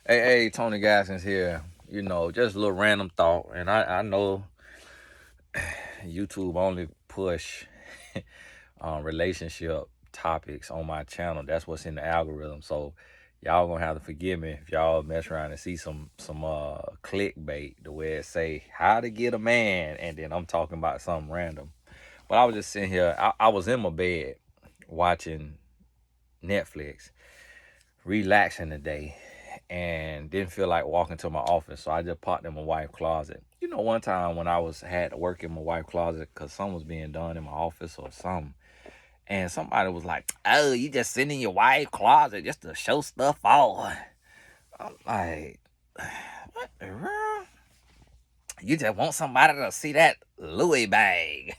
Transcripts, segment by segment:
Hey, Tony Gaskins here. Just a little random thought, and I know YouTube only push relationship topics on my channel. That's what's in the algorithm. So y'all gonna have to forgive me if y'all mess around and see some clickbait the way it say how to get a man, and then I'm talking about something random. But I was just sitting here. I was in my bed watching Netflix, relaxing today, and didn't feel like walking to my office, so I just popped in my wife's closet. One time when I had to work in my wife's closet because something was being done in my office or something, and somebody was like, "Oh, you just sitting in your wife's closet just to show stuff off." I'm like, "What the world? You just want somebody to see that Louis bag?"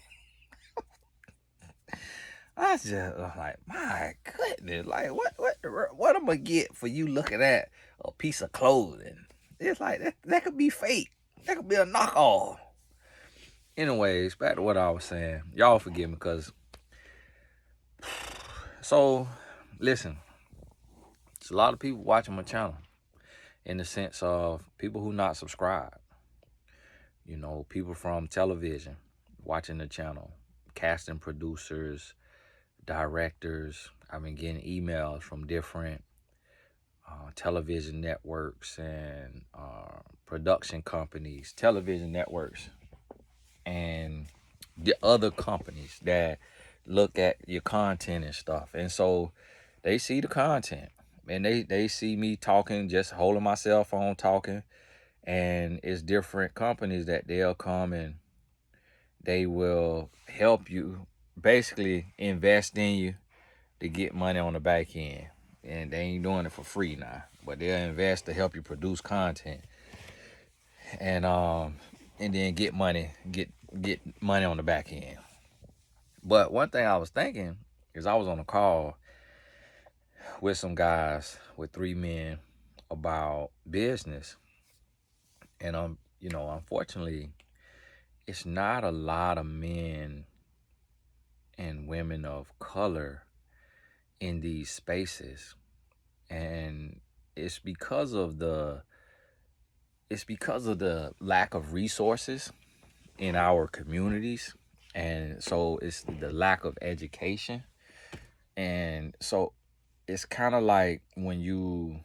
I was just like, my goodness, like what I'm gonna get for you looking at a piece of clothing? It's like that could be fake. That could be a knockoff. Anyways, back to what I was saying. Y'all forgive me, cause so listen, there's a lot of people watching my channel in the sense of people who not subscribed. People from television watching the channel, casting producers, directors. I've been getting emails from different television networks and production companies, television networks, and the other companies that look at your content and stuff. And so they see the content and they see me talking, just holding my cell phone talking. And it's different companies that they'll come and they will help you basically invest in you to get money on the back end. And they ain't doing it for free now, but they'll invest to help you produce content and then get money on the back end. But one thing I was thinking is I was on a call with some guys, with three men, about business. And unfortunately, it's not a lot of men and women of color in these spaces. And it's because of the lack of resources in our communities, and so it's the lack of education. And so it's kind of like if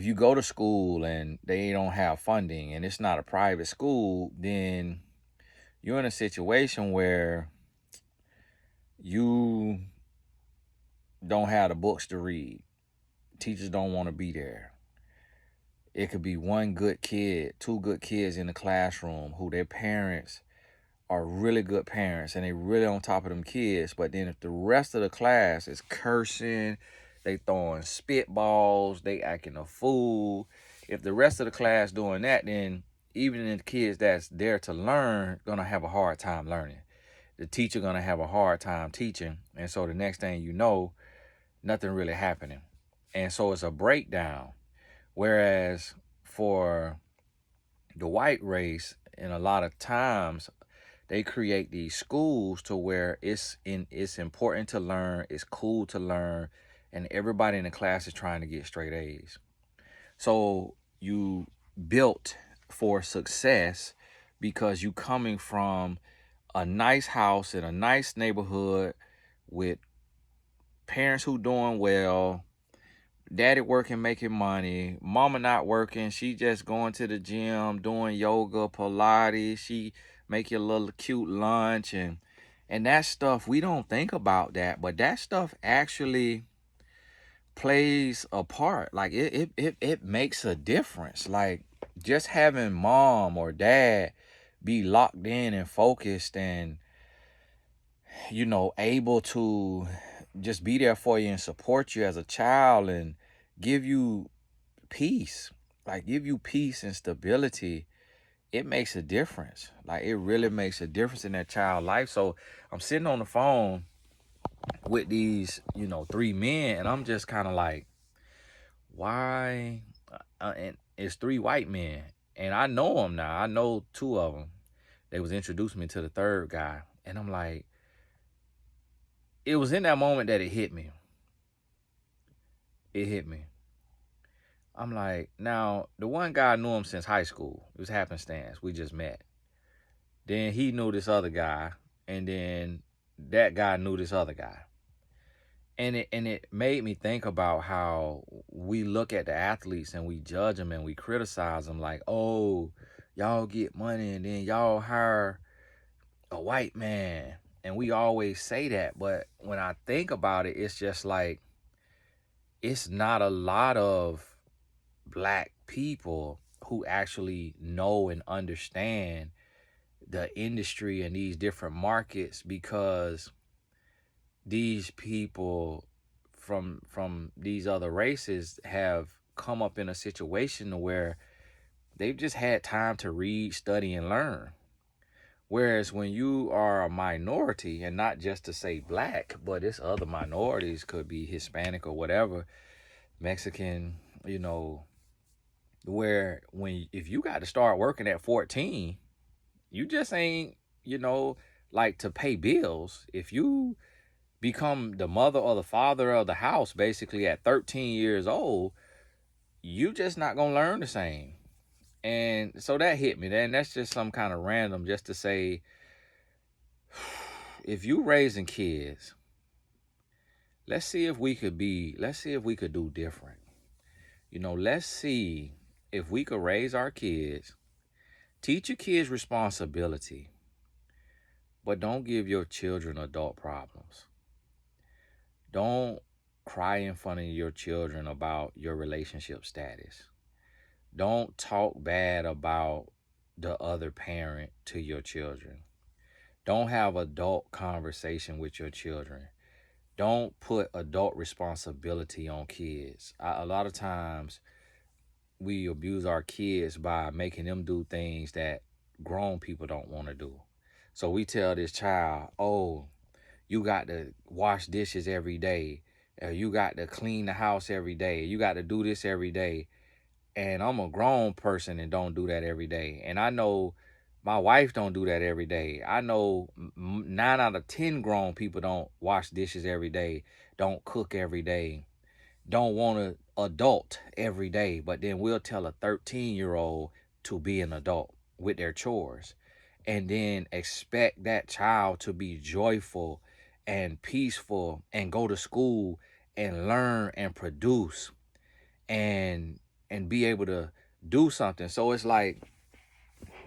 you go to school and they don't have funding and it's not a private school, then you're in a situation where you don't have the books to read. Teachers don't want to be there. It could be one good kid, two good kids in the classroom who their parents are really good parents and they really on top of them kids. But then if the rest of the class is cursing, they throwing spitballs, they acting a fool. If the rest of the class doing that, then even the kids that's there to learn gonna have a hard time learning. The teacher gonna have a hard time teaching. And so the next thing you know, nothing really happening. And so it's a breakdown. Whereas for the white race, and a lot of times they create these schools to where it's important to learn, it's cool to learn, and everybody in the class is trying to get straight A's. So you built for success because you coming from a nice house in a nice neighborhood with parents who doing well, daddy working, making money, mama not working, she just going to the gym, doing yoga, Pilates, she make you a little cute lunch, and that stuff, we don't think about that, but that stuff actually plays a part. Like it makes a difference. Like just having mom or dad be locked in and focused and able to just be there for you and support you as a child and give you peace, like give you peace and stability, it makes a difference. Like it really makes a difference in that child life. So I'm sitting on the phone with these, three men, and I'm just kind of like, why? And it's three white men, and I know them now. I know two of them. They was introducing me to the third guy, and I'm like, it was in that moment that it hit me. It hit me. I'm like, now, the one guy I knew him since high school. It was happenstance. We just met. Then he knew this other guy, and then that guy knew this other guy. And it made me think about how we look at the athletes and we judge them and we criticize them like, oh, y'all get money and then y'all hire a white man. And we always say that, but when I think about it, it's just like, it's not a lot of black people who actually know and understand the industry and these different markets, because these people from these other races have come up in a situation where they've just had time to read, study, and learn. Whereas when you are a minority, and not just to say black, but it's other minorities, could be Hispanic or whatever, Mexican, where if you got to start working at 14, you just ain't, like, to pay bills. If you become the mother or the father of the house basically at 13 years old, you just not gonna learn the same. And so that hit me. And that's just some kind of random, just to say, if you raising kids, let's see if we could do different. Let's see if we could raise our kids, teach your kids responsibility, but don't give your children adult problems. Don't cry in front of your children about your relationship status. Don't talk bad about the other parent to your children. Don't have adult conversation with your children. Don't put adult responsibility on kids. A lot of times we abuse our kids by making them do things that grown people don't want to do. So we tell this child, oh, you got to wash dishes every day. You got to clean the house every day. You got to do this every day. And I'm a grown person and don't do that every day. And I know my wife don't do that every day. I know 9 out of 10 grown people don't wash dishes every day, don't cook every day, don't want to adult every day. But then we'll tell a 13-year-old to be an adult with their chores, and then expect that child to be joyful and peaceful and go to school and learn and produce and be able to do something. So it's like,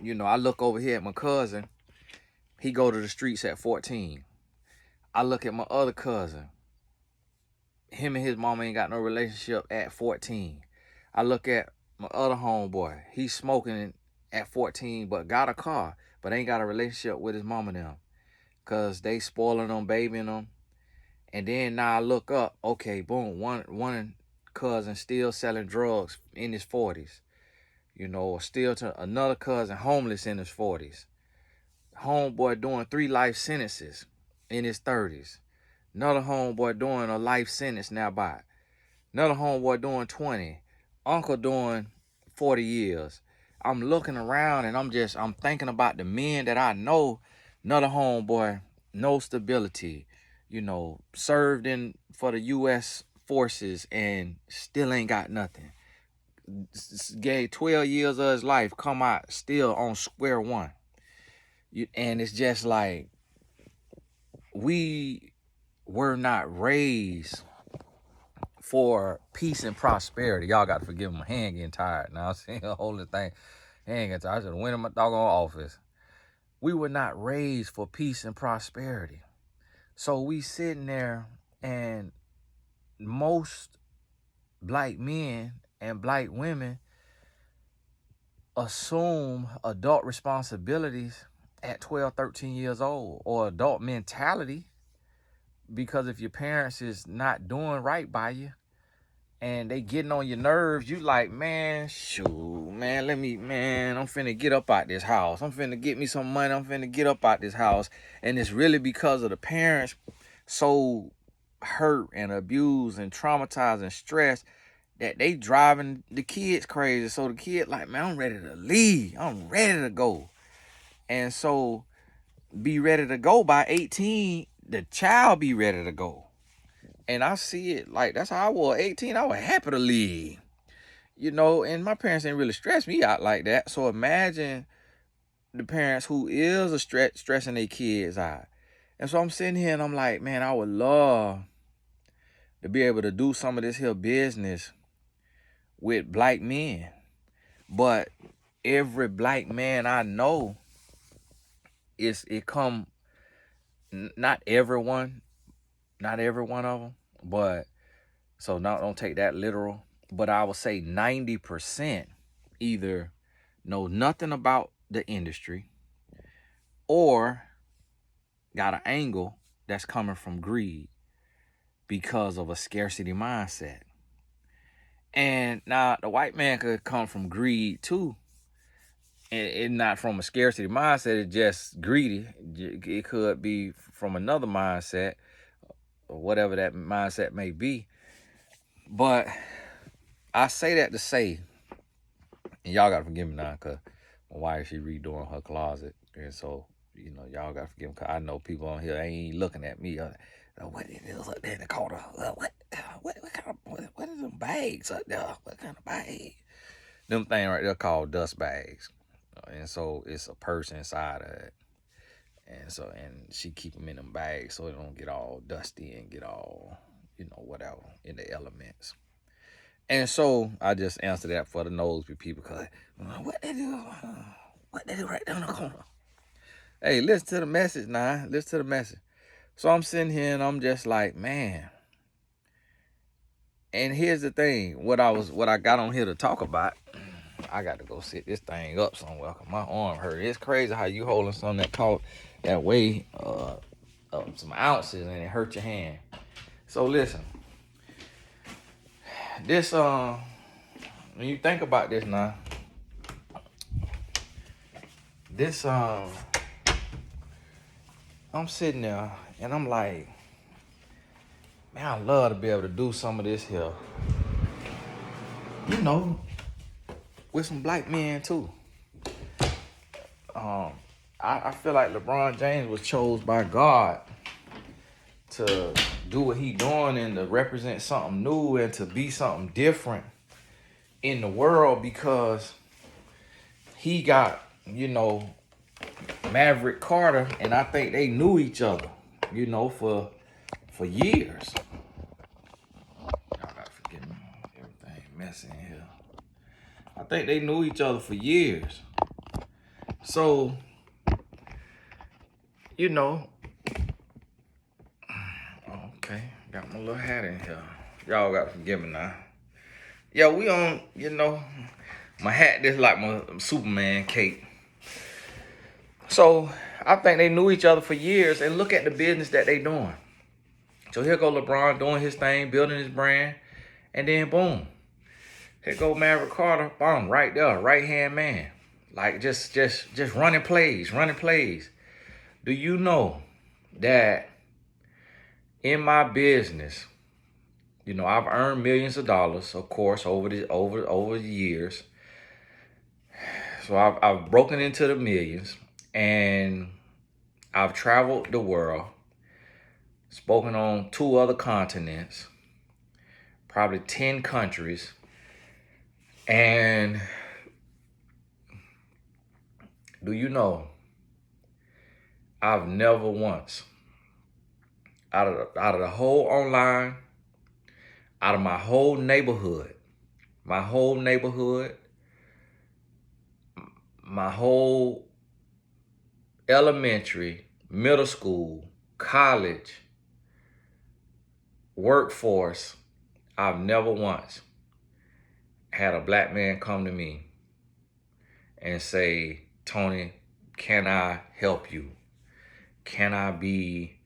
I look over here at my cousin. He go to the streets at 14. I look at my other cousin. Him and his mama ain't got no relationship at 14. I look at my other homeboy. He's smoking at 14, but got a car, but ain't got a relationship with his mama now, because they spoiling them, babying them. And then now I look up, okay, boom, one cousin still selling drugs in his 40s. Still to another cousin homeless in his 40s. Homeboy doing 3 life sentences in his 30s. Another homeboy doing a life sentence now by. Another homeboy doing 20. Uncle doing 40 years. I'm looking around and I'm thinking about the men that I know. Another homeboy, no stability, served for the U.S. forces and still ain't got nothing. Gave 12 years of his life, come out still on square one. And it's just like, we were not raised for peace and prosperity. Y'all got to forgive me. My hand getting tired now. I'm seeing the whole thing. Hand getting tired. I should have went in my doggone office. We were not raised for peace and prosperity. So we sitting there, and most black men and black women assume adult responsibilities at 12, 13 years old, or adult mentality, because if your parents is not doing right by you and they getting on your nerves, you like, man, shoot, man, I'm finna get up out this house. I'm finna get me some money. I'm finna get up out this house. And it's really because of the parents so hurt and abused and traumatized and stressed that they driving the kids crazy. So the kid like, man, I'm ready to leave. I'm ready to go. And so be ready to go by 18, the child be ready to go. And I see it like, that's how I was 18. I was happy to leave. You know, and my parents didn't really stress me out like that. So imagine the parents who is stressing their kids out. And so I'm sitting here and I'm like, man, I would love to be able to do some of this here business with black men. But every black man I know, not every one of them, but so don't take that literal, but I would say 90% either know nothing about the industry or got an angle that's coming from greed because of a scarcity mindset. And now the white man could come from greed too, and not from a scarcity mindset. It's just greedy. It could be from another mindset, or whatever that mindset may be. But I say that to say, and y'all gotta forgive me now, cause my wife, she redoing her closet, and so y'all gotta forgive me, cause I know people on here ain't looking at me. What it is up there in the corner? What kind of what is them bags up there? What kind of bag? Them thing right there called dust bags, and so it's a purse inside of it, and she keep them in them bags so it don't get all dusty and get all whatever in the elements. And so I just answer that for the nosy people, cause what they do? What they do right down the corner? Hey, listen to the message now. Listen to the message. So I'm sitting here and I'm just like, man. And here's the thing: what I got on here to talk about. I got to go sit this thing up somewhere, cause my arm hurt. It's crazy how you holding something that weigh some ounces and it hurt your hand. So listen, this when you think about this now, this I'm sitting there and I'm like, man, I love to be able to do some of this here, with some black men too. I feel like LeBron James was chose by God to do what he doing and to represent something new and to be something different in the world, because he got, Maverick Carter, and I think they knew each other, for years. Y'all gotta forgive me, everything messy in here. I think they knew each other for years. So, okay, got my little hat in here. Y'all gotta forgive me now. Yeah, we on, my hat just like my Superman cape. So I think they knew each other for years, and look at the business that they doing. So here go LeBron doing his thing, building his brand, and then boom, here go Maverick Carter, boom, right there, right hand man, like just running plays. Do you know that in my business, I've earned millions of dollars, of course, over the years. So I've broken into the millions, and I've traveled the world, spoken on 2 other continents, probably 10 countries, and do you know, I've never once, out of the whole online, out of my whole neighborhood, my whole elementary, middle school, college, workforce, I've never once had a black man come to me and say, Tony, can I help you? Can I be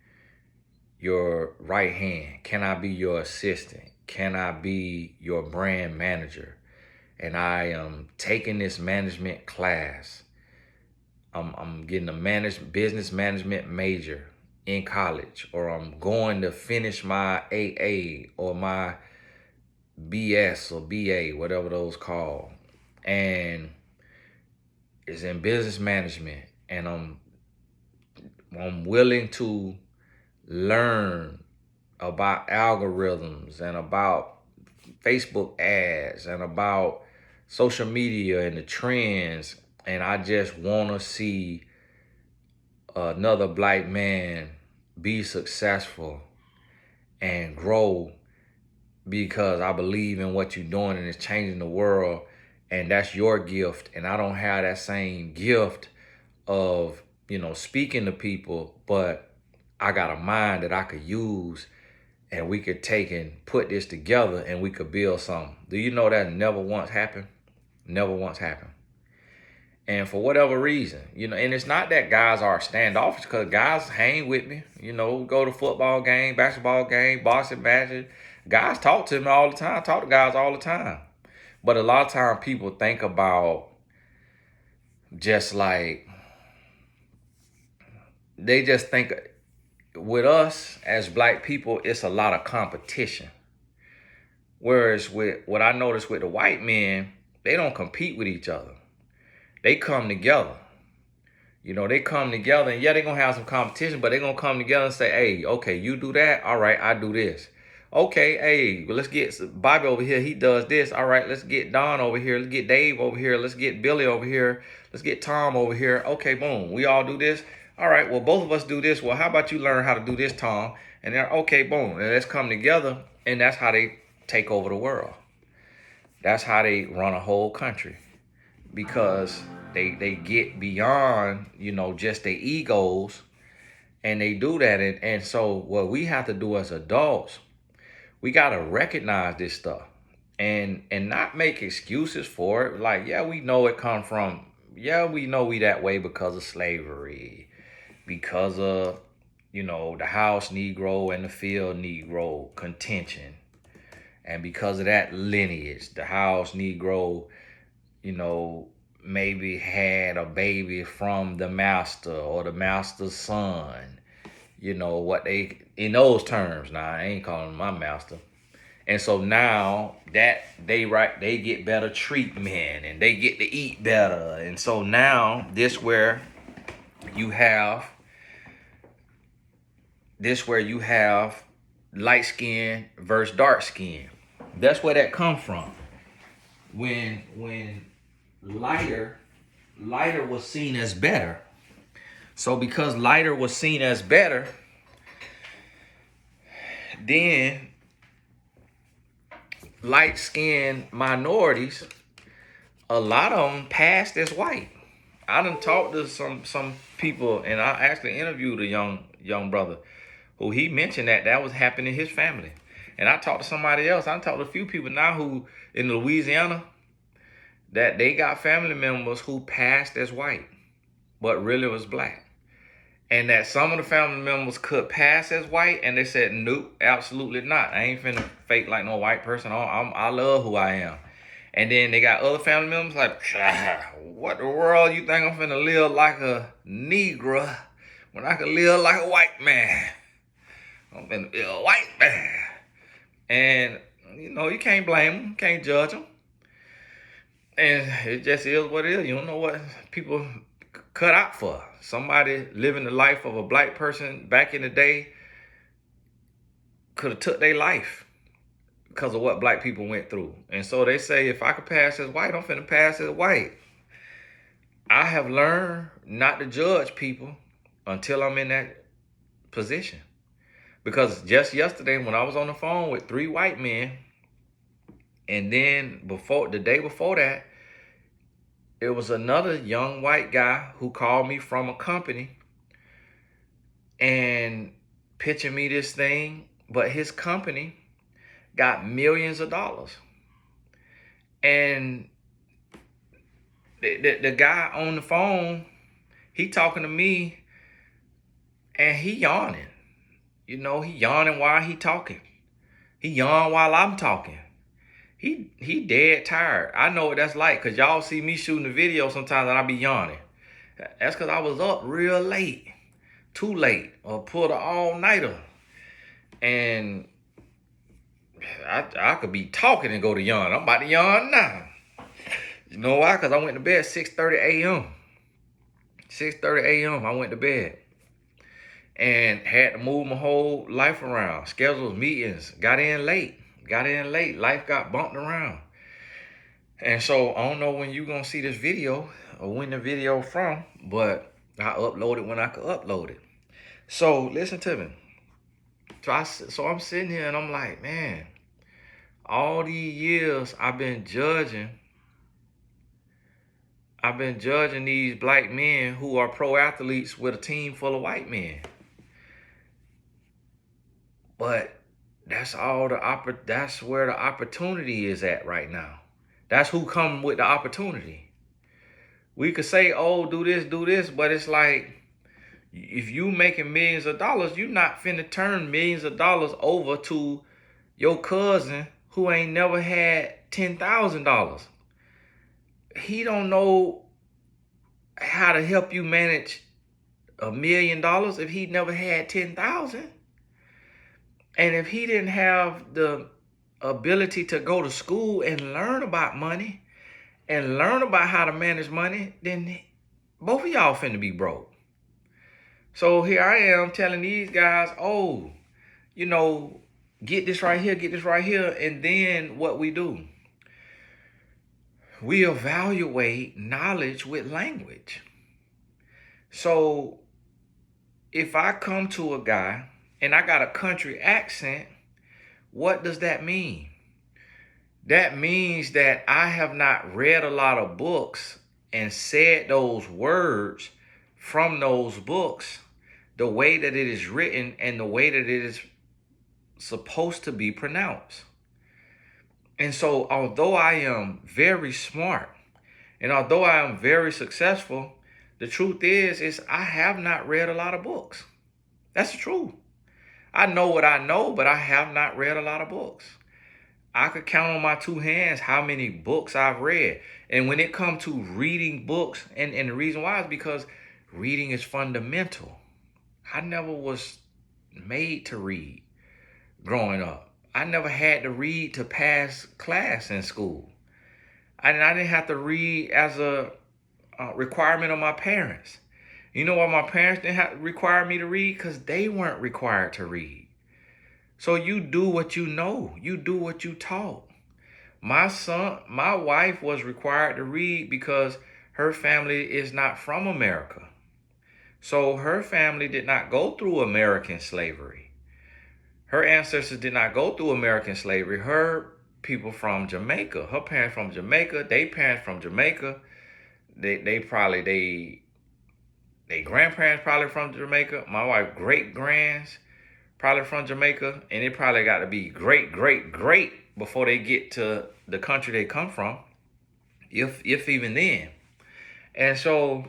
your right hand? Can I be your assistant? Can I be your brand manager? And I am taking this management class. I'm getting a business management major in college, or I'm going to finish my AA or my BS or BA, whatever those call, and it's in business management, and I'm willing to learn about algorithms and about Facebook ads and about social media and the trends. And I just want to see another black man be successful and grow, because I believe in what you're doing and it's changing the world, and that's your gift. And I don't have that same gift of, speaking to people, but I got a mind that I could use, and we could take and put this together and we could build something. Do you know that never once happened? Never once happened. And for whatever reason, and it's not that guys are standoffish, because guys hang with me, go to football game, basketball game, boxing matches. Guys talk to me all the time, talk to guys all the time. But a lot of times people think about just like, they just think with us as black people, it's a lot of competition. Whereas with what I noticed with the white men, they don't compete with each other. They come together. They come together, and yeah, they're going to have some competition, but they're going to come together and say, hey, okay, you do that. All right, I do this. Okay, hey, let's get Bobby over here. He does this. All right, let's get Don over here. Let's get Dave over here. Let's get Billy over here. Let's get Tom over here. Okay, boom. We all do this. All right, well, both of us do this. Well, how about you learn how to do this, Tom? And then, okay, boom. And let's come together, and that's how they take over the world. That's how they run a whole country, because they get beyond, just their egos, and they do that. And so what we have to do as adults, we got to recognize this stuff and not make excuses for it. Like, yeah, we know it come from, we know we that way because of slavery, because of, the house Negro and the field Negro contention. And because of that lineage, the house Negro, maybe had a baby from the master or the master's son. What they, in those terms, now I ain't calling him my master. And so now that they get better treatment and they get to eat better. And so now this where you have light skin versus dark skin. That's where that come from. When lighter was seen as better. So because lighter was seen as better, then light-skinned minorities, a lot of them passed as white. I done talked to some people, and I actually interviewed a young brother who he mentioned that was happening in his family. And I talked to somebody else. I talked to a few people now who in Louisiana, that they got family members who passed as white, but really was black. And that some of the family members could pass as white, and they said, nope, absolutely not. I ain't finna fake like no white person. I love who I am. And then they got other family members like, what the world you think I'm finna live like a Negro when I can live like a white man? I'm finna be a white man. And, you can't blame them, can't judge them. And it just is what it is. You don't know what people cut out for. Somebody living the life of a black person back in the day could have took their life because of what black people went through. And so they say, if I could pass as white, I'm finna pass as white. I have learned not to judge people until I'm in that position. Because just yesterday when I was on the phone with 3 white men, and then the day before that, it was another young white guy who called me from a company and pitching me this thing, but his company got millions of dollars. And the guy on the phone, he talking to me and he yawning. He yawning while he talking. He yawn while I'm talking. He dead tired. I know what that's like, because y'all see me shooting the video sometimes and I be yawning. That's because I was up real late. Too late. Or pulled an all-nighter. And I could be talking and go to yawn. I'm about to yawn now. You know why? Because I went to bed 6:30 a.m. 6:30 a.m. I went to bed. And had to move my whole life around. Schedules, meetings. Got in late. got in late. Life got bumped around. And so I don't know when you gonna see this video or when the video from, but I upload it when I could upload it. So listen to me. So I'm sitting here and I'm like, man, all these years I've been judging these black men who are pro athletes with a team full of white men. But that's where the opportunity is at right now. That's who come with the opportunity. We could say, oh, do this, but it's like, if you making millions of dollars, you're not finna turn millions of dollars over to your cousin who ain't never had $10,000. He don't know how to help you manage $1 million if he never had 10,000. And if he didn't have the ability to go to school and learn about money and learn about how to manage money, then both of y'all finna be broke. So here I am telling these guys, oh, get this right here. And then what we do, we evaluate knowledge with language. So if I come to a guy and I got a country accent, what does that mean? That means that I have not read a lot of books and said those words from those books the way that it is written and the way that it is supposed to be pronounced. And so although I am very smart and although I am very successful, the truth is I have not read a lot of books. That's the truth. I know what I know, but I have not read a lot of books. I could count on my two hands how many books I've read. And when it comes to reading books, and the reason why is because reading is fundamental. I never was made to read growing up. I never had to read to pass class in school. I didn't have to read as a requirement of my parents. You know why my parents didn't have to require me to read? Because they weren't required to read. So you do what you know. You do what you taught. My wife was required to read because her family is not from America. So her family did not go through American slavery. Her ancestors did not go through American slavery. Her people from Jamaica. Her parents from Jamaica. They parents from Jamaica. They grandparents probably from Jamaica. My wife great-grands probably from Jamaica. And it probably got to be great before they get to the country they come from. If even then. And so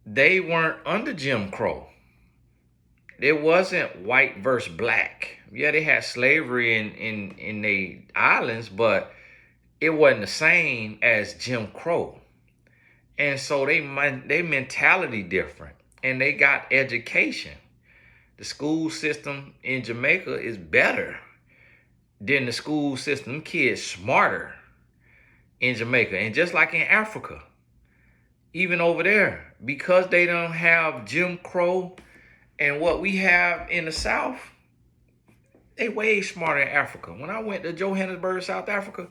they weren't under Jim Crow. It wasn't white versus black. Yeah, they had slavery in the islands, but it wasn't the same as Jim Crow. And so they mentality different, and they got education. The school system in Jamaica is better than the school system. Them kids smarter in Jamaica, and just like in Africa, even over there, because they don't have Jim Crow and what we have in the South, they way smarter in Africa. When I went to Johannesburg, South Africa,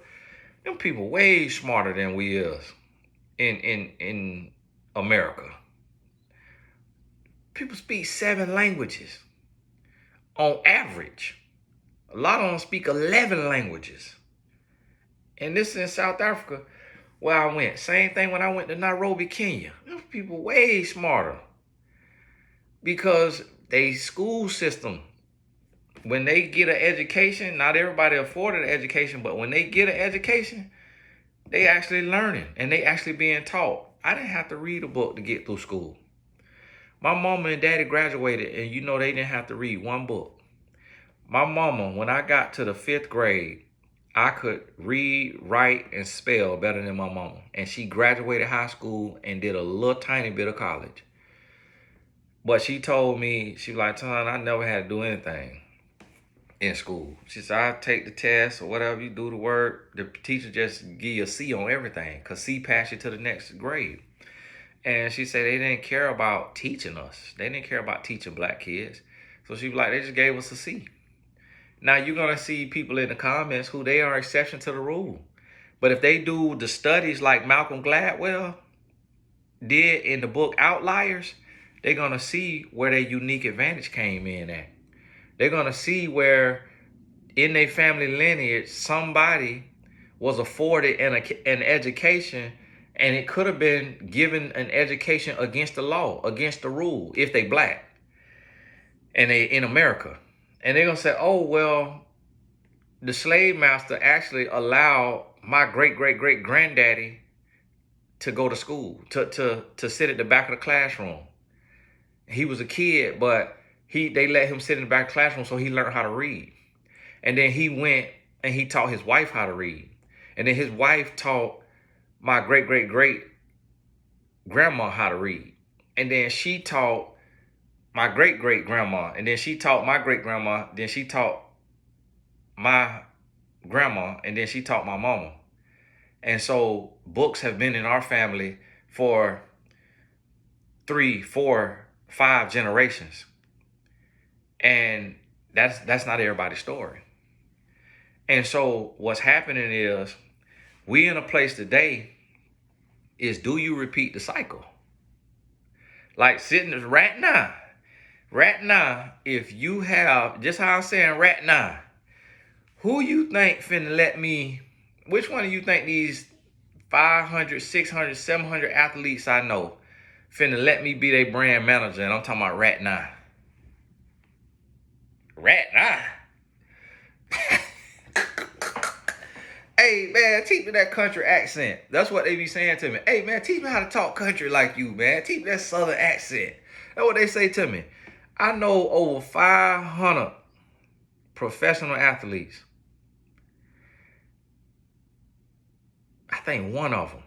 them people way smarter than we is in America. People speak 7 languages on average. A lot of them speak 11 languages. And this is in South Africa where I went. Same thing when I went to Nairobi, Kenya. Those people way smarter. Because they school system, when they get an education, not everybody afforded an education, but when they get an education, they actually learning and they actually being taught. I didn't have to read a book to get through school. My mama and daddy graduated and they didn't have to read one book. My mama, when I got to the 5th grade, I could read, write, and spell better than my mama. And she graduated high school and did a little tiny bit of college. But she told me, she was like, "Ton, I never had to do anything in school." She said, "I take the test or whatever, you do the work. The teacher just give you a C on everything because C pass you to the next grade." And she said they didn't care about teaching us. They didn't care about teaching black kids. So she was like, they just gave us a C. Now you're gonna see people in the comments who they are exception to the rule. But if they do the studies like Malcolm Gladwell did in the book Outliers, they're gonna see where their unique advantage came in at. They're gonna see where in their family lineage somebody was afforded an education, and it could have been given an education against the law, against the rule, if they black and they in America. And they're gonna say, oh well, the slave master actually allowed my great great great granddaddy to go to school, to sit at the back of the classroom. He was a kid, but they let him sit in the back of the classroom so he learned how to read. And then he went and he taught his wife how to read. And then his wife taught my great great great grandma how to read. And then she taught my great great grandma. And then she taught my great grandma. Then she taught my grandma. And then she taught my mama. And so books have been in our family for 3, 4, 5 generations. And that's not everybody's story. And so what's happening is we in a place today is, do you repeat the cycle? Like sitting right now, if you have, just how I'm saying right now, who you think finna let me, which one of you think these 500, 600, 700 athletes I know finna let me be their brand manager? And I'm talking about right now. Right now. Hey, man, teach me that country accent. That's what they be saying to me. Hey, man, teach me how to talk country like you, man. Teach me that southern accent. That's what they say to me. I know over 500 professional athletes. I think one of them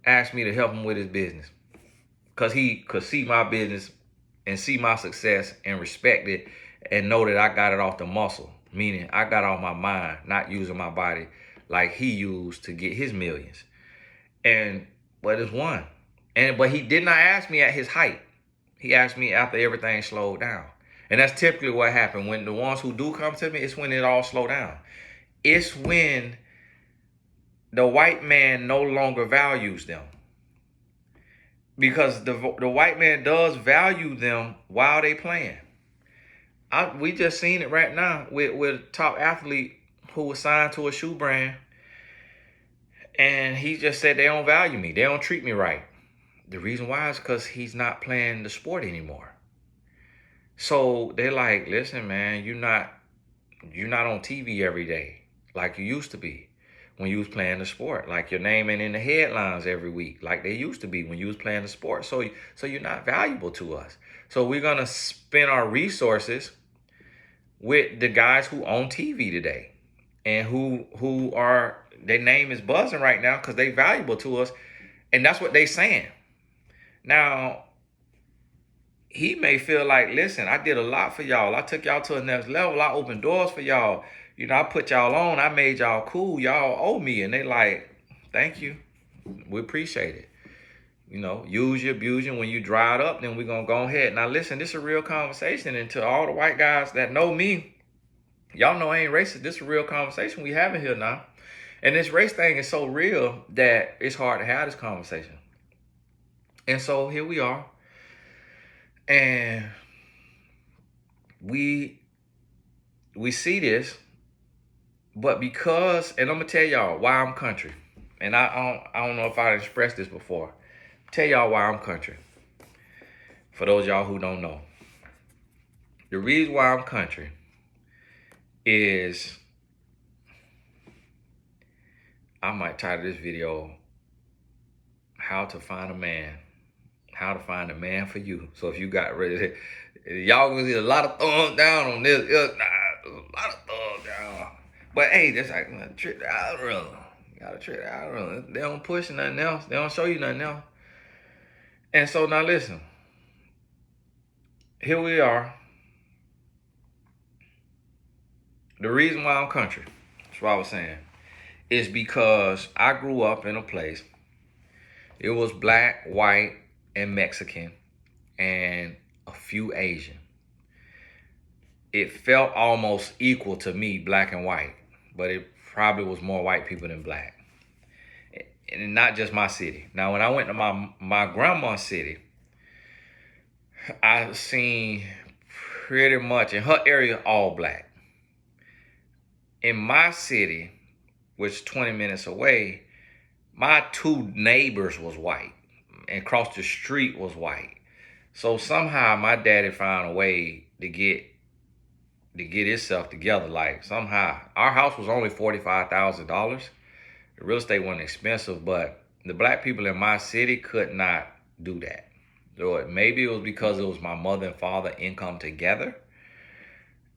asked me to help him with his business because he could see my business and see my success and respect it and know that I got it off the muscle, meaning I got off my mind, not using my body like he used to get his millions. But it's one. But he did not ask me at his height. He asked me after everything slowed down. And that's typically what happened. When the ones who do come to me, it's when it all slow down. It's when the white man no longer values them. Because the white man does value them while they playing. We just seen it right now with a top athlete who was signed to a shoe brand. And he just said they don't value me. They don't treat me right. The reason why is because he's not playing the sport anymore. So they're like, listen, man, you're not on TV every day like you used to be when you was playing the sport. Like your name ain't in the headlines every week like they used to be when you was playing the sport. So you're not valuable to us. So we're going to spend our resources with the guys who own TV today and who are, their name is buzzing right now because they valuable to us. And that's what they saying. Now, he may feel like, listen, I did a lot for y'all. I took y'all to the next level. I opened doors for y'all. You know, I put y'all on. I made y'all cool. Y'all owe me. And they like, thank you. We appreciate it. You know, use you, abuse you. When you dry it up, then we're going to go ahead. Now, listen, this is a real conversation. And to all the white guys that know me, y'all know I ain't racist. This is a real conversation we having here now. And this race thing is so real that it's hard to have this conversation. And so here we are. And we see this, but because, and I'm gonna tell y'all why I'm country. And I don't know if I expressed this before. Tell y'all why I'm country. For those y'all who don't know. The reason why I'm country is, I might title this video, How to Find a Man. How to Find a Man for You. So if you got ready to, y'all gonna see a lot of thumbs down on this. A lot of thumbs down. But hey, that's like trick the algorithm. You gotta trick the algorithm. They don't push nothing else. They don't show you nothing else. And so now listen. Here we are. The reason why I'm country, that's what I was saying, is because I grew up in a place. It was black, white, and Mexican, and a few Asian. it felt almost equal to me, black and white, but it probably was more white people than black. And not just my city. Now, when I went to my grandma's city, I seen pretty much in her area all black. In my city, which 20 minutes away, my two neighbors was white, and across the street was white. So somehow my daddy found a way to get itself together. Like somehow our house was only $45,000. The real estate wasn't expensive, but the black people in my city could not do that. So maybe it was because it was my mother and father income together.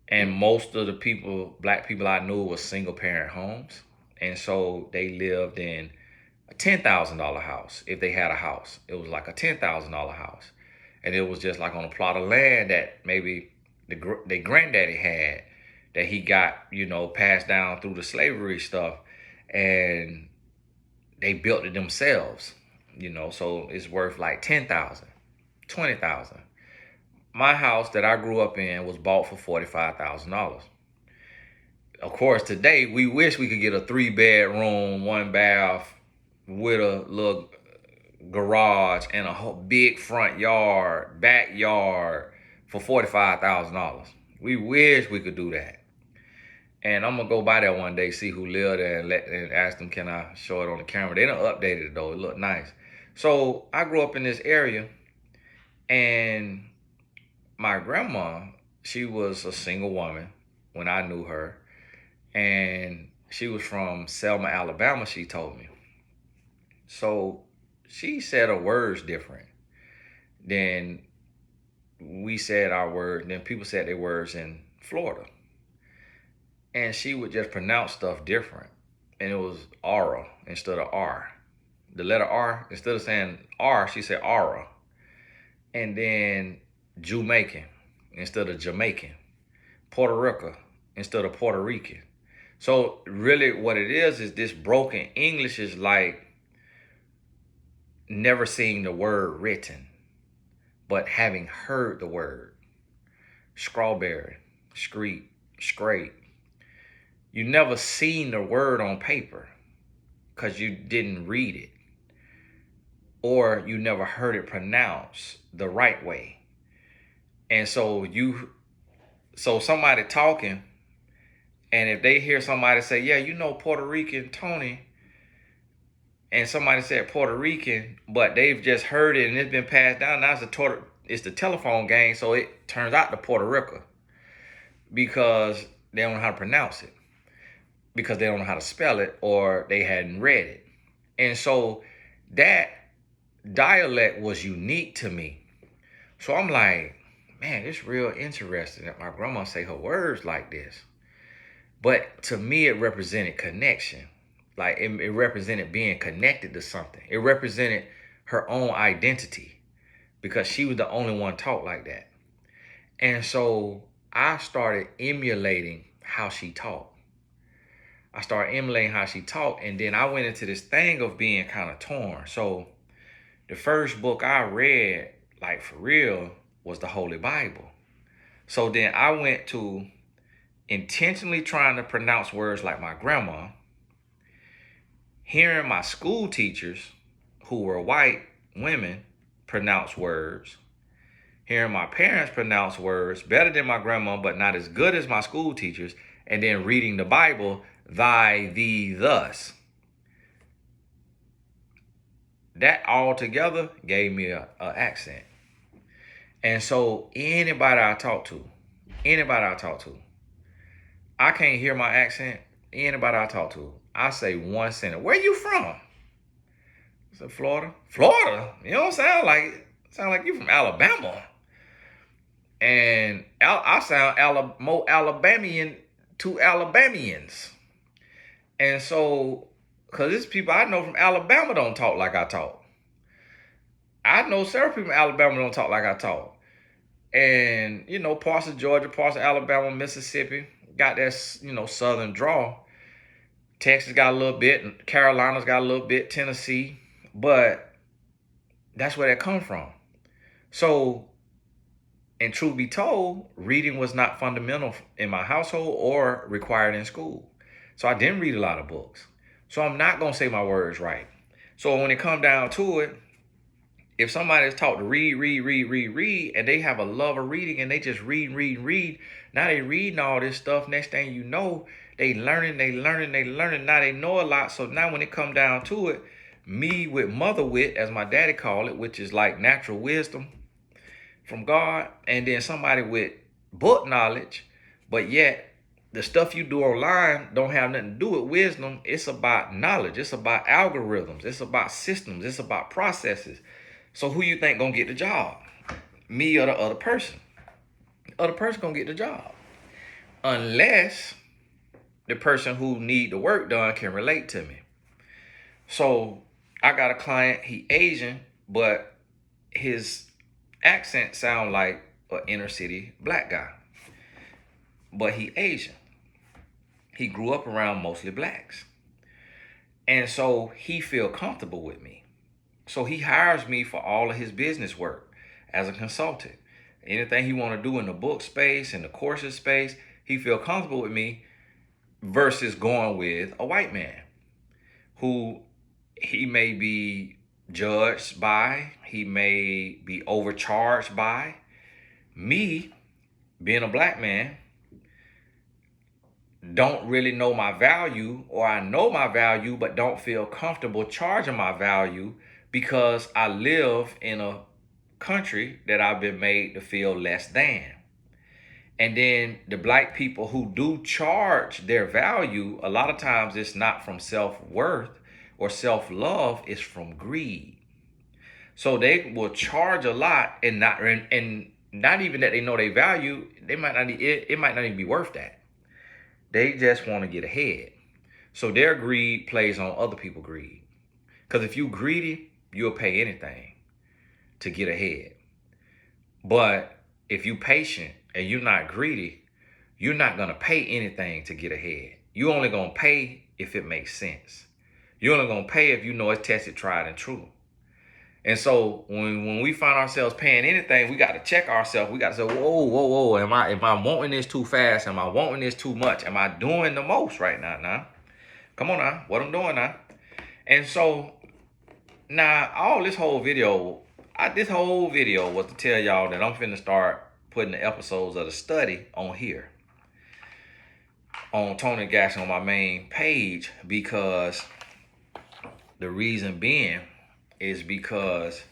And most of the people, black people I knew, was single parent homes. And so they lived in a $10,000 house. If they had a house, it was like a $10,000 house. And it was just like on a plot of land that maybe their granddaddy had, that he got, passed down through the slavery stuff. And they built it themselves, so it's worth like 10,000, 20,000. My house that I grew up in was bought for $45,000. Of course, today we wish we could get a 3-bedroom, 1-bath with a little garage and a whole big front yard, backyard for $45,000. We wish we could do that. And I'm gonna go by there one day, see who lived there, and ask them, can I show it on the camera? They done updated it though, it looked nice. So I grew up in this area, and my grandma, she was a single woman when I knew her, and she was from Selma, Alabama, she told me. So she said her words different than we said our words, than people said their words in Florida. And she would just pronounce stuff different. And it was aura instead of R. The letter R, instead of saying R, she said aura. And then Jamaican instead of Jamaican. Puerto Rico instead of Puerto Rican. So really what it is this broken English is like never seeing the word written, but having heard the word. Strawberry, scrape, scrape. You never seen the word on paper because you didn't read it, or you never heard it pronounced the right way. And so somebody talking, and if they hear somebody say, yeah, Puerto Rican Tony, and somebody said Puerto Rican, but they've just heard it and it's been passed down, now it's the telephone game, so it turns out to Puerto Rico because they don't know how to pronounce it, because they don't know how to spell it, or they hadn't read it. And so that dialect was unique to me. So I'm like, man, it's real interesting that my grandma say her words like this. But to me, it represented connection. Like it represented being connected to something. It represented her own identity because she was the only one taught like that. And so I started emulating how she taught. And then I went into this thing of being kind of torn. So the first book I read, like for real, was the Holy Bible. So then I went to intentionally trying to pronounce words like my grandma, hearing my school teachers, who were white women, pronounce words, hearing my parents pronounce words better than my grandma, but not as good as my school teachers, and then reading the Bible, thy, thee, thus. That all together gave me a accent. And so anybody I talk to, I can't hear my accent. Anybody I talk to, I say one sentence. Where you from? I said, Florida. Florida? You don't sound like you from Alabama. And I sound more Alabamian to Alabamians. And so, because there's people I know from Alabama don't talk like I talk. I know several people from Alabama don't talk like I talk. And, parts of Georgia, parts of Alabama, Mississippi, got that, southern drawl. Texas got a little bit, Carolinas got a little bit, Tennessee, but that's where that come from. So And truth be told, reading was not fundamental in my household or required in school. So I didn't read a lot of books. So I'm not going to say my words right. So when it comes down to it, if somebody is taught to read, and they have a love of reading and they just read, now they reading all this stuff. Next thing you know, they learning. Now they know a lot. So now when it come down to it, me with mother wit, as my daddy called it, which is like natural wisdom from God, and then somebody with book knowledge, but yet the stuff you do online don't have nothing to do with wisdom. It's about knowledge. It's about algorithms. It's about systems. It's about processes. So who you think gonna get the job? Me or the other person? The other person gonna get the job. Unless the person who need the work done can relate to me. So I got a client, he Asian, but his accent sound like an inner city black guy. But he Asian. He grew up around mostly blacks. And so he feel comfortable with me. So he hires me for all of his business work as a consultant. Anything he want to do in the book space, in the courses space, he feel comfortable with me versus going with a white man who he may be judged by, he may be overcharged by. Me, being a black man, don't really know my value, or I know my value but don't feel comfortable charging my value because I live in a country that I've been made to feel less than. And then the black people who do charge their value, a lot of times it's not from self-worth or self-love, it's from greed. So they will charge a lot and not even that they know they value, it might not even be worth that. They just want to get ahead. So their greed plays on other people's greed. Because if you greedy, you'll pay anything to get ahead. But if you patient and you're not greedy, you're not going to pay anything to get ahead. You're only going to pay if it makes sense. You're only going to pay if you know it's tested, tried, and true. And so when we find ourselves paying anything, we got to check ourselves. We got to say, whoa. Am I wanting this too fast? Am I wanting this too much? Am I doing the most right now? Come on now. What I'm doing now? And so now this whole video was to tell y'all that I'm finna start putting the episodes of the study on here, on Tony Gaston on my main page, because the reason being is because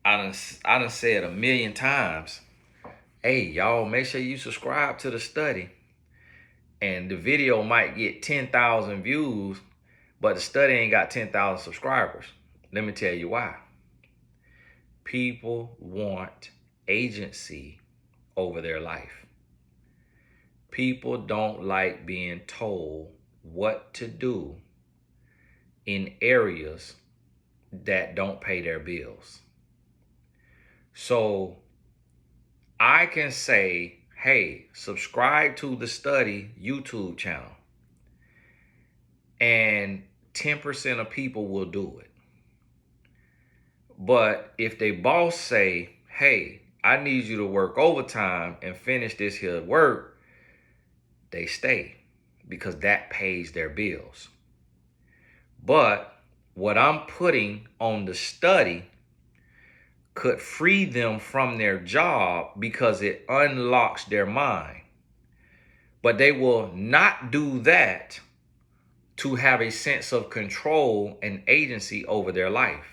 I done said a million times, hey, y'all, make sure you subscribe to the study. And the video might get 10,000 views, but the study ain't got 10,000 subscribers. Let me tell you why. People want agency over their life. People don't like being told what to do in areas that don't pay their bills. So I can say, hey, subscribe to the study YouTube channel, and 10% of people will do it. But if they boss say, hey, I need you to work overtime and finish this here work, they stay because that pays their bills. But what I'm putting on the study could free them from their job because it unlocks their mind. But they will not do that to have a sense of control and agency over their life.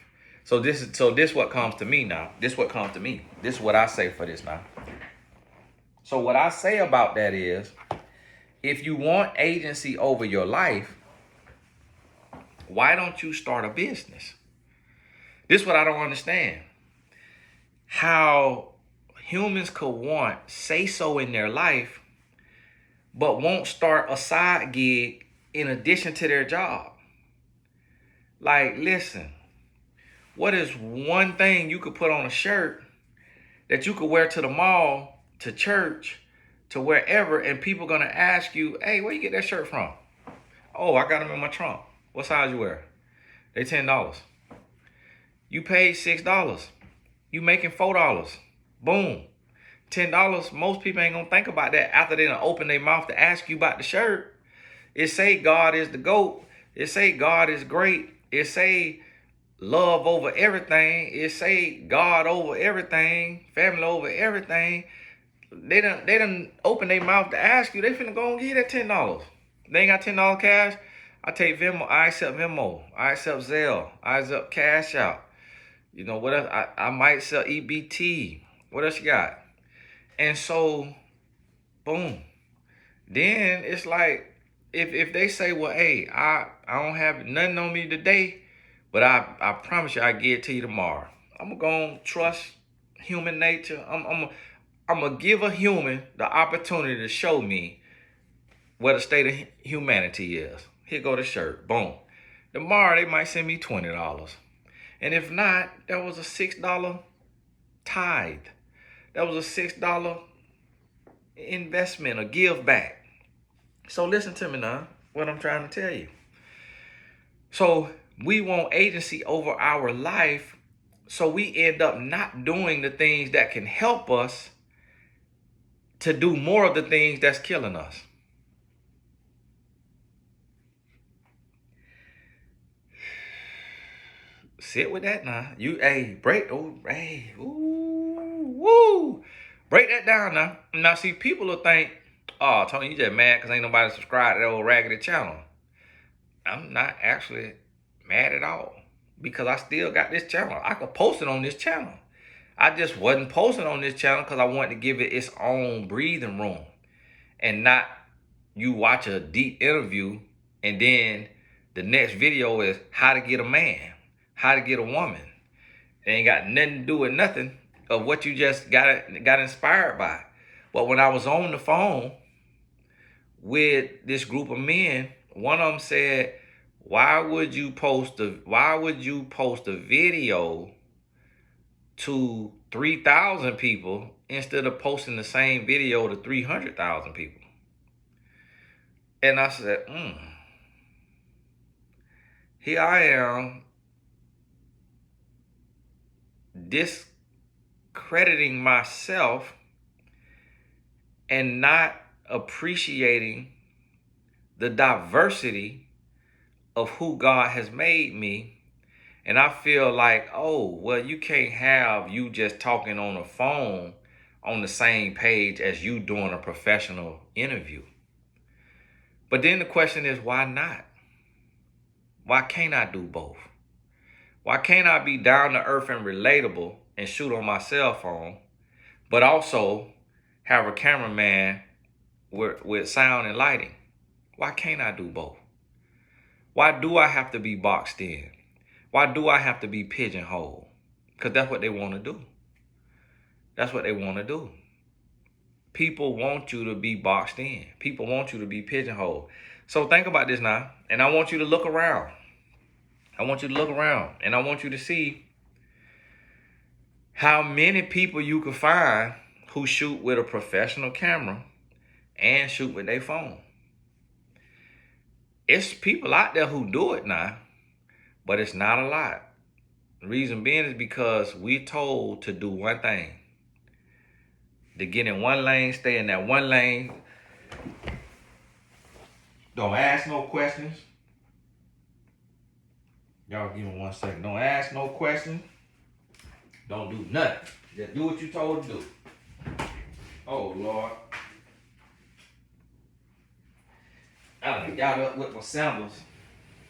So this what comes to me now. This what comes to me. This is what I say for this now. So what I say about that is, if you want agency over your life, why don't you start a business? This is what I don't understand. How humans could want say so in their life, but won't start a side gig in addition to their job. Like, listen, what is one thing you could put on a shirt that you could wear to the mall, to church, to wherever, and people gonna ask you, hey, where you get that shirt from? Oh, I got them in my trunk. What size you wear? They $10. You paid $6. You making $4. Boom. $10, most people ain't gonna think about that after they done open their mouth to ask you about the shirt. It say God is the GOAT. It say God is great. It say love over everything. It say God over everything, family over everything. They done open their mouth to ask you. They finna go and give you that $10. They ain't got $10 cash. I take Venmo. I accept Venmo. I accept Zelle. I accept Cash Out. You know what else? I might sell EBT. What else you got? And so, boom. Then it's like, if they say, well, hey, I don't have nothing on me today, but I promise you I get it to you tomorrow. I'm gonna trust human nature. I'm gonna give a human the opportunity to show me what the state of humanity is. Here go the shirt. Boom. Tomorrow they might send me $20. And if not, that was a $6 tithe. That was a $6 investment, a give back. So listen to me now, what I'm trying to tell you. So we want agency over our life, so we end up not doing the things that can help us to do more of the things that's killing us. Sit with that now. Break that down now. Now see, people will think, oh, Tony, you just mad because ain't nobody subscribed to that old raggedy channel. I'm not actually mad at all, because I still got this channel. I could post it on this channel. I just wasn't posting on this channel because I wanted to give it its own breathing room, and not you watch a deep interview and then the next video is how to get a man, how to get a woman. It ain't got nothing to do with nothing of what you just got inspired by. But when I was on the phone with this group of men, one of them said, why would you post a video to 3,000 people instead of posting the same video to 300,000 people? And I said, here I am discrediting myself and not appreciating the diversity of who God has made me. And I feel like, oh, well, you can't have you just talking on the phone on the same page as you doing a professional interview. But then the question is, why not? Why can't I do both? Why can't I be down to earth and relatable and shoot on my cell phone, but also have a cameraman with sound and lighting? Why can't I do both? Why do I have to be boxed in? Why do I have to be pigeonholed? Because that's what they want to do. That's what they want to do. People want you to be boxed in. People want you to be pigeonholed. So think about this now, and I want you to look around. I want you to look around, and I want you to see how many people you can find who shoot with a professional camera and shoot with their phone. It's people out there who do it now, but it's not a lot. The reason being is because we're told to do one thing. To get in one lane, stay in that one lane. Don't ask no questions. Y'all give me 1 second. Don't ask no questions. Don't do nothing. Just do what you told to do. Oh, Lord. I done got up with my sandals,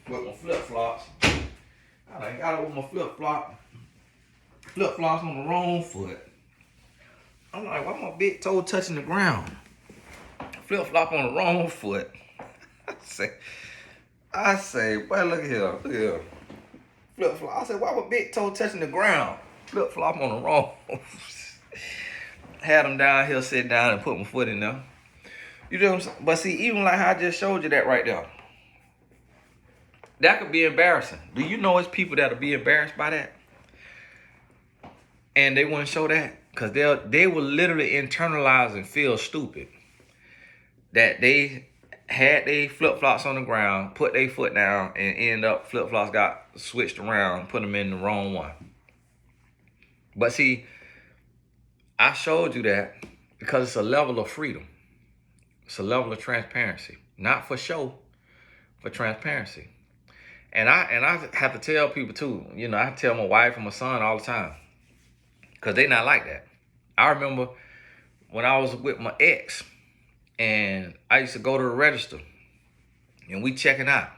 with my flip-flops. I done got up with my flip-flops on the wrong foot. I'm like, why my big toe touching the ground? Flip-flop on the wrong foot. I say, well, look here. Flip-flop. I said, why my big toe touching the ground? Flip-flop on the wrong. Had them down here, sit down and put my foot in there. You know what I'm saying? But see, even like how I just showed you that right there, that could be embarrassing. Do you know it's people that'll be embarrassed by that? And they wouldn't show that because they will literally internalize and feel stupid that they had their flip-flops on the ground, put their foot down, and end up flip-flops got switched around, put them in the wrong one. But see, I showed you that because it's a level of freedom. It's a level of transparency, not for show, for transparency. And I have to tell people too. I tell my wife and my son all the time because they not like that. I remember when I was with my ex, and I used to go to the register, and we checking out,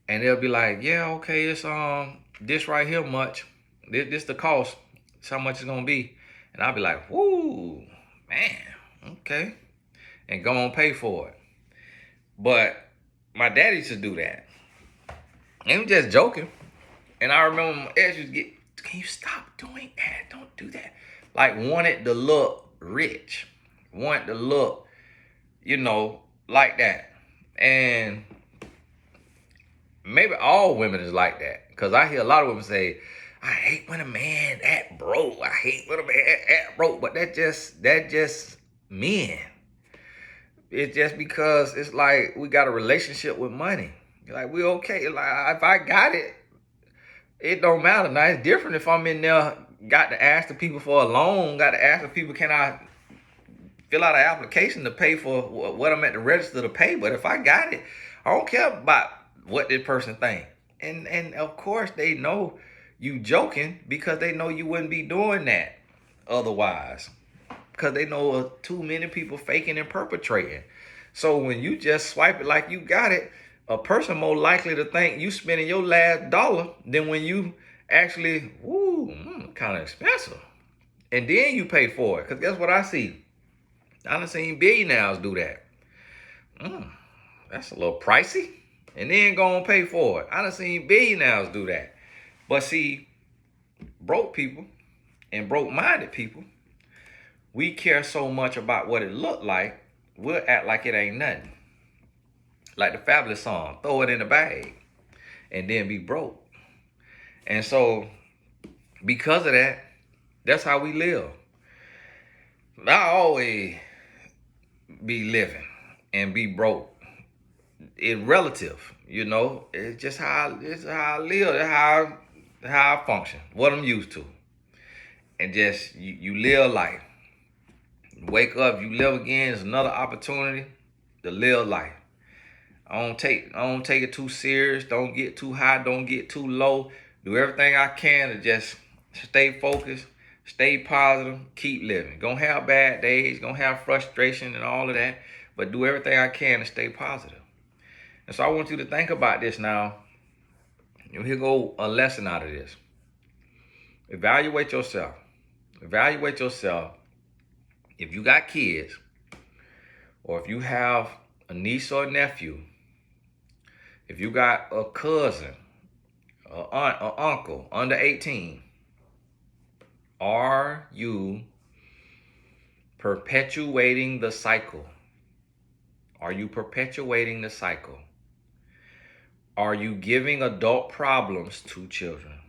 and they'll be like, "Yeah, okay, it's this right here much. This the cost. It's how much it's gonna be," and I'll be like, "Whoo, man, okay," and go on pay for it. But my daddy used to do that, and we just joking. And I remember my ex used to get, "Can you stop doing that? Don't do that." Like wanted to look rich, wanted to look, like that. And maybe all women is like that. Because I hear a lot of women say, "I hate when a man that broke. I hate when a man that broke." But that just men. It's just because it's like we got a relationship with money. Like we okay. Like if I got it, it don't matter. Now it's different if I'm in there, got to ask the people for a loan, got to ask the people, can I fill out an application to pay for what I'm at the register to pay. But if I got it, I don't care about what this person think. And of course they know you joking because they know you wouldn't be doing that otherwise. Because they know too many people faking and perpetrating. So when you just swipe it like you got it, a person more likely to think you spending your last dollar than when you actually, kind of expensive. And then you pay for it. Because guess what I see? I done seen billionaires do that. That's a little pricey. And then go and pay for it. I done seen billionaires do that. But see, broke people and broke-minded people, we care so much about what it look like, we'll act like it ain't nothing. Like the Fabulous song, throw it in the bag and then be broke. And so, because of that, that's how we live. I always be living and be broke. It's relative, It's just how I live, that's how I function, what I'm used to. And just you live life. Wake up, you live again, it's another opportunity to live life. I don't take it too serious, don't get too high, don't get too low. Do everything I can to just stay focused, stay positive, keep living. Gonna have bad days, gonna have frustration and all of that, but do everything I can to stay positive. And so I want you to think about this now. Here go a lesson out of this. Evaluate yourself. Evaluate yourself. If you got kids, or if you have a niece or a nephew, if you got a cousin, an aunt or uncle under 18, are you perpetuating the cycle? Are you perpetuating the cycle? Are you giving adult problems to children?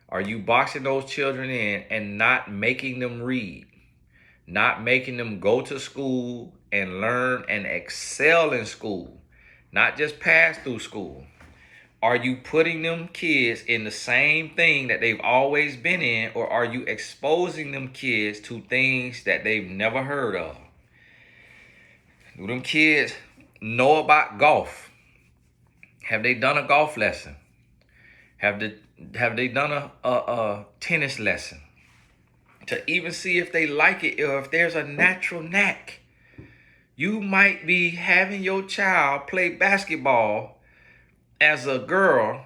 Are you boxing those children in and not making them read? Not making them go to school and learn and excel in school? Not just pass through school. Are you putting them kids in the same thing that they've always been in, or are you exposing them kids to things that they've never heard of? Do them kids know about golf? Have they done a golf lesson? Have they done a tennis lesson? To even see if they like it or if there's a natural knack. You might be having your child play basketball as a girl,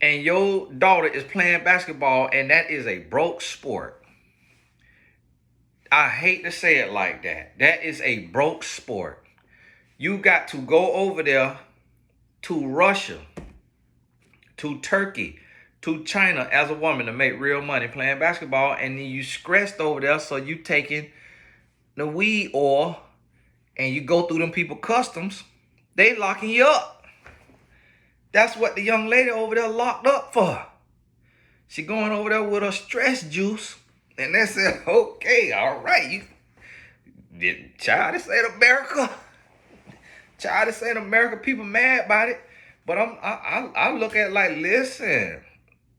and your daughter is playing basketball, and that is a broke sport. I hate to say it like that. That is a broke sport. You got to go over there to Russia, to Turkey, to China as a woman to make real money playing basketball, and then you stressed over there, so you taking the weed oil and you go through them people customs, they locking you up. That's what the young lady over there locked up for. She going over there with her stress juice, and they said, okay, all right, child, this ain't America. Child, this ain't America. People mad about it. But I look at it like, listen,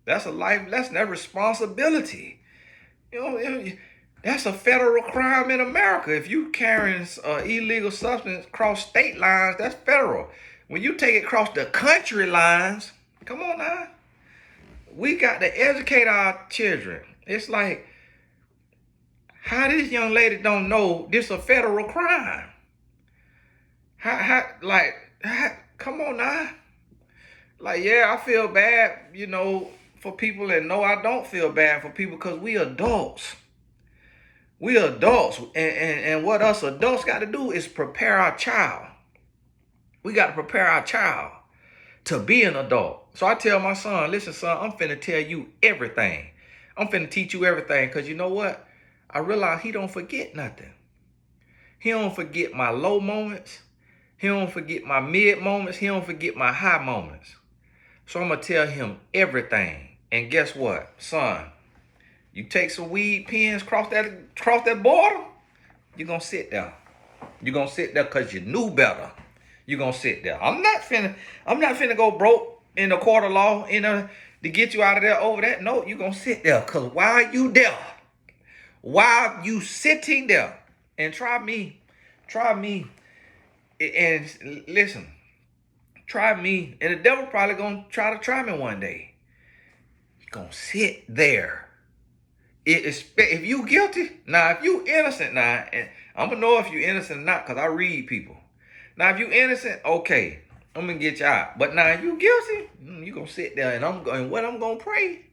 that's a life lesson, that's responsibility. You know, that's a federal crime in America. If you carrying illegal substance across state lines, that's federal. When you take it across the country lines, come on now. We got to educate our children. It's like, how this young lady don't know this a federal crime? Come on now. Like, yeah, I feel bad, for people, and no, I don't feel bad for people because we adults. We adults, and what us adults got to do is prepare our child. We got to prepare our child to be an adult. So I tell my son, listen, son, I'm finna tell you everything. I'm finna teach you everything, because you know what? I realize he don't forget nothing. He don't forget my low moments. He don't forget my mid moments. He don't forget my high moments. So I'm going to tell him everything. And guess what, son? You take some weed pens, cross that border, you're going to sit there. You're going to sit there because you knew better. You're going to sit there. I'm not finna go broke in the court of law to get you out of there over that. No, you're going to sit there, because while you there, while you sitting there, and try me, and listen, try me, and the devil probably going to try me one day. You're going to sit there. If you guilty, now if you innocent now, and I'm gonna know if you innocent or not, because I read people. Now if you innocent, okay, I'm gonna get you out. But now if you guilty, you gonna sit there, and what I'm gonna pray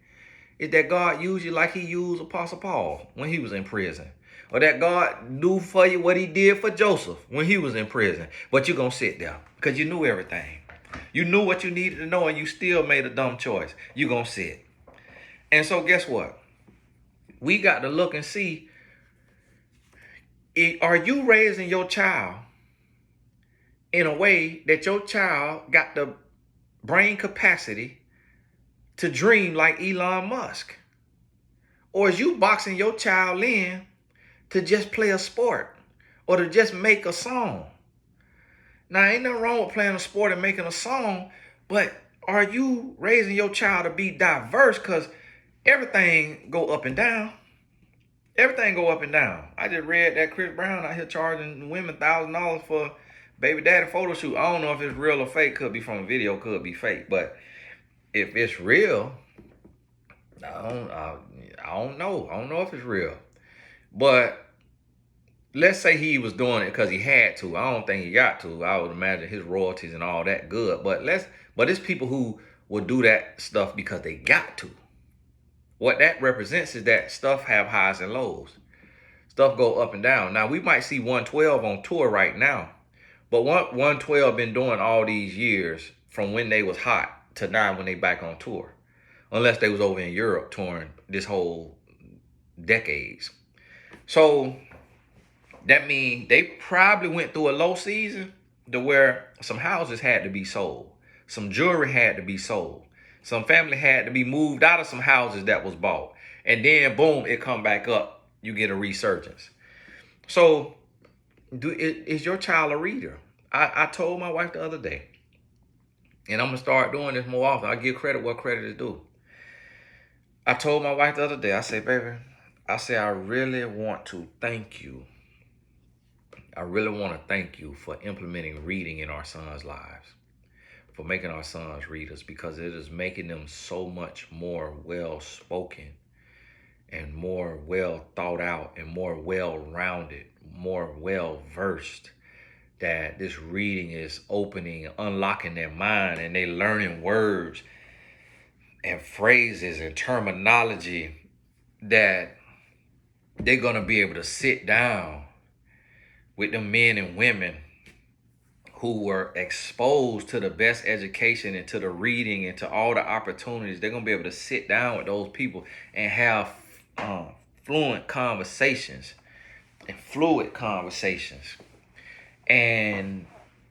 is that God use you like he used Apostle Paul when he was in prison. Or that God do for you what he did for Joseph when he was in prison. But you're gonna sit there because you knew everything. You knew what you needed to know, and you still made a dumb choice. You're gonna sit. And so guess what? We got to look and see, are you raising your child in a way that your child got the brain capacity to dream like Elon Musk? Or is you boxing your child in to just play a sport or to just make a song? Now, ain't nothing wrong with playing a sport and making a song, but are you raising your child to be diverse? Because everything go up and down. Everything go up and down. I just read that Chris Brown out here charging women $1,000 for baby daddy photo shoot. I don't know if it's real or fake. Could be from a video, could be fake. But if it's real, I don't know. I don't know if it's real. But let's say he was doing it because he had to. I don't think he got to. I would imagine his royalties and all that good. But it's people who will do that stuff because they got to. What that represents is that stuff have highs and lows. Stuff go up and down. Now, we might see 112 on tour right now, but 112 been doing all these years from when they was hot to now when they back on tour. Unless they was over in Europe touring this whole decades. So that means they probably went through a low season to where some houses had to be sold. Some jewelry had to be sold. Some family had to be moved out of some houses that was bought. And then, boom, it come back up. You get a resurgence. So, is your child a reader? I told my wife the other day, and I'm going to start doing this more often. I give credit where credit is due. I told my wife the other day, I said, baby, I really want to thank you. I really want to thank you for implementing reading in our sons' lives, for making our sons readers, because it is making them so much more well-spoken and more well thought out and more well-rounded, more well-versed, that this reading is opening, unlocking their mind, and they learning words and phrases and terminology that they're going to be able to sit down with the men and women who were exposed to the best education and to the reading and to all the opportunities. They're going to be able to sit down with those people and have fluent conversations and fluid conversations. And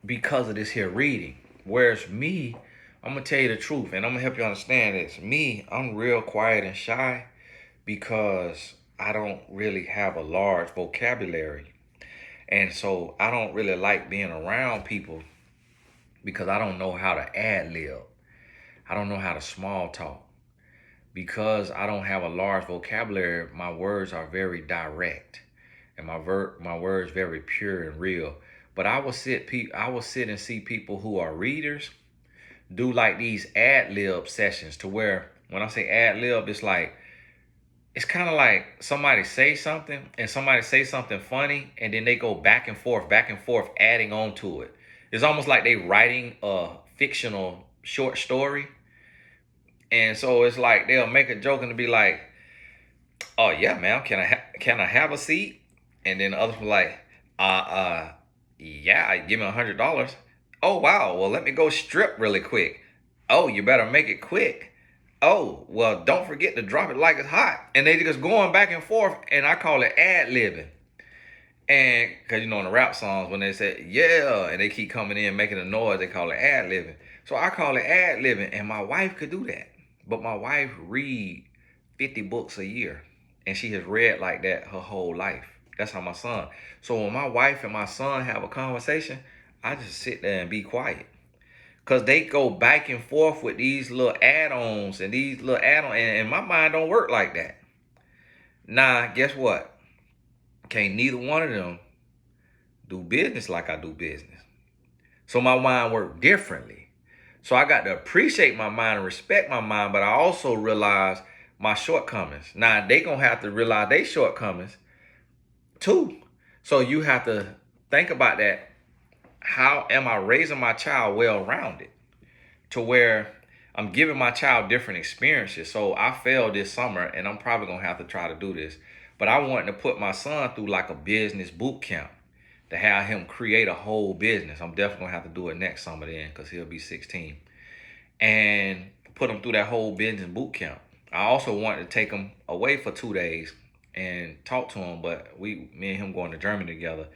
because of this here reading. Whereas me, I'm going to tell you the truth, and I'm going to help you understand this. Me, I'm real quiet and shy because I don't really have a large vocabulary. And so I don't really like being around people because I don't know how to ad lib. I don't know how to small talk. because I don't have a large vocabulary, my words are very direct, and my words very pure and real. But I will sit and see people who are readers do like these ad lib sessions, to where when I say ad lib, it's kind of like somebody say something and somebody say something funny, and then they go back and forth, adding on to it. It's almost like they writing a fictional short story. And so it's like they'll make a joke and be like, "Oh yeah, ma'am, can I have a seat?" And then the others were like, yeah, give me $100. Oh wow, well let me go strip really quick. Oh, you better make it quick. Oh, well don't forget to drop it like it's hot." And they just going back and forth, and I call it ad libbing. And because in the rap songs, when they say yeah, and they keep coming in making a noise, they call it ad libbing. So I call it ad libbing, and my wife could do that. But my wife read 50 books a year, and she has read like that her whole life. That's how my son. So when my wife and my son have a conversation, I just sit there and be quiet. Cause they go back and forth with these little add-ons and these little add-ons, and my mind don't work like that. Nah, guess what? Can't neither one of them do business like I do business. So my mind work differently. So I got to appreciate my mind and respect my mind, but I also realize my shortcomings. Now they gonna have to realize they shortcomings too. So you have to think about that. How am I raising my child well-rounded, to where I'm giving my child different experiences? So I failed this summer, and I'm probably gonna have to try to do this. But I wanted to put my son through like a business boot camp, to have him create a whole business. I'm definitely gonna have to do it next summer then, because he'll be 16. And put him through that whole business boot camp. I also wanted to take him away for 2 days and talk to him, but me and him going to Germany together,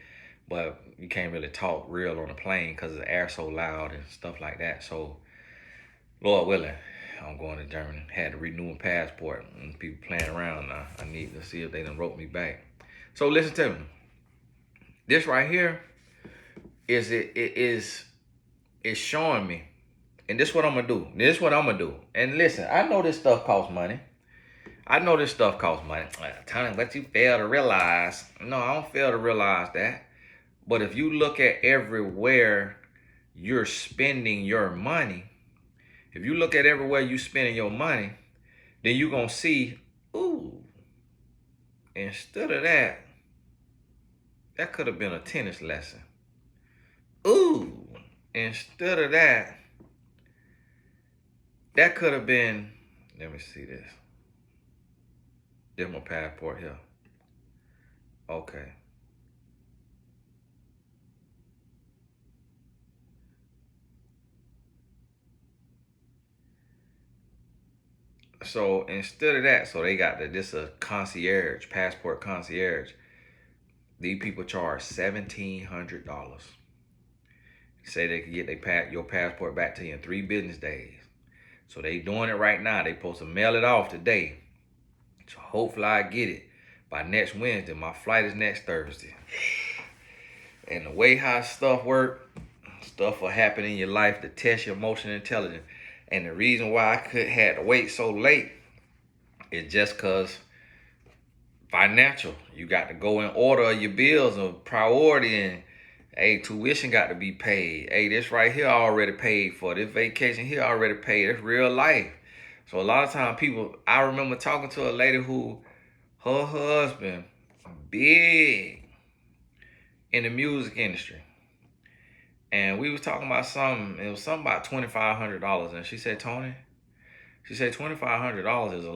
but you can't really talk real on the plane because the air so loud and stuff like that. So Lord willing, I'm going to Germany. Had to renew a passport, and people playing around now. I need to see if they done wrote me back. So listen to me. This right here is showing me, and this is what I'm gonna do. This is what I'm gonna do. And listen, I know this stuff costs money. Tony, but you fail to realize. No, I don't fail to realize that. But if you look at everywhere you're spending your money, if you look at everywhere you're spending your money, then you're gonna see, ooh, instead of that, that could have been a tennis lesson. Ooh, instead of that, that could have been, let me see this. There's my passport here. Okay. So instead of that, so they got this a concierge, passport concierge. These people charge $1,700. Say they can get your passport back to you in 3 business days. So they doing it right now. They supposed to mail it off today. So hopefully I get it by next Wednesday. My flight is next Thursday. And the way how stuff work, stuff will happen in your life to test your emotional intelligence. And the reason why I had to wait so late is just because financial. You got to go in order your bills of priority, and hey, tuition got to be paid. Hey, this right here already paid for. This vacation here already paid. It's real life. So a lot of times I remember talking to a lady who, her husband, big in the music industry. And we was talking about something, it was something about $2,500. And she said, Tony, $2,500 is a